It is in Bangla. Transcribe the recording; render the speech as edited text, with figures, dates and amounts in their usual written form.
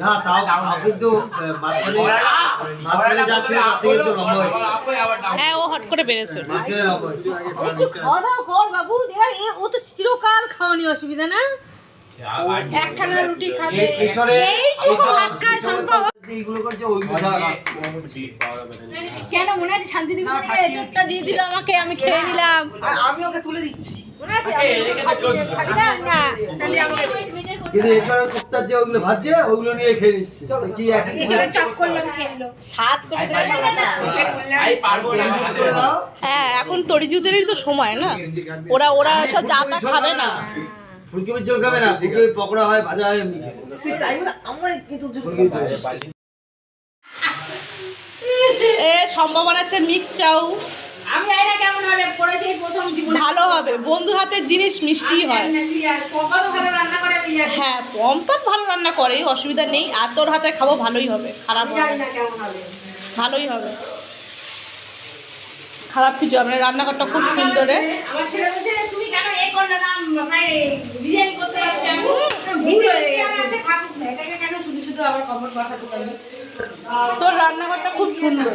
না তাও কিন্তু মাঝখানে যাচ্ছে তার থেকে তো লম্বা হয়েছে। হ্যাঁ ও হট করে বেড়েছে। মাঝখানে লম্বা হয়েছে। একটু খাওয়া দাওয়া কর বাবু, ও তো চিরকাল খাওয়ানি অসুবিধা না, একখানা রুটি খাবে এইগুলো করছে ওইগুলো ছাড়া কেন মনে আছে শান্তিনিকেতনে চোটটা দিয়ে দিল আমাকে, আমি খেয়ে নিলাম, আমি ওকে তুলে দিচ্ছি। মনে আছে না তাহলে আমাকে কিন্তু এছাড়া কুত্তার যে ওইগুলো ভাজছে ওইগুলো নিয়ে খেয়ে নিচ্ছে কি একটা চাপ করলাম খেয়ে নিল, স্বাদ করে দিলাম না। হ্যাঁ এখন তরিজুদেরই তো সময় না, ওরা সব জাতা খাবে না। ফুলকপির ঝোল খাবে না, ফুলকপি পকোড়া হয় ভাজা হয় এমনি তুই তাই বলে আমার কিন্তু এ সম্ভব বানাচ্ছে মিক্স চাউ, আমি জানি না কেমন হবে, পড়েছি প্রথম জীবনে ভালো হবে। বন্ধু হাতের জিনিস মিষ্টি হয়। কত ভালো রান্না করে আমি জানি হ্যাঁ পম্পা ভালো রান্না করে, অসুবিধা নেই। আর তোর হাতে খাবো ভালোই হবে, খারাপ হবে জানি না। না কেমন হবে। ভালোই হবে, খারাপ কিছু হবে না। রান্নাঘরটা খুব সুন্দর। আমার ছেলে বলছে তুমি কেন এ করলে না, মানে বিরিয়ানি করতে পারছি আমি, ভুল হয়ে গেছে, থাকুক না, এটাকে কেন শুধু শুধু আবার খবর পাঠাতে হবে। তোর রান্নাঘরটা খুব সুন্দর।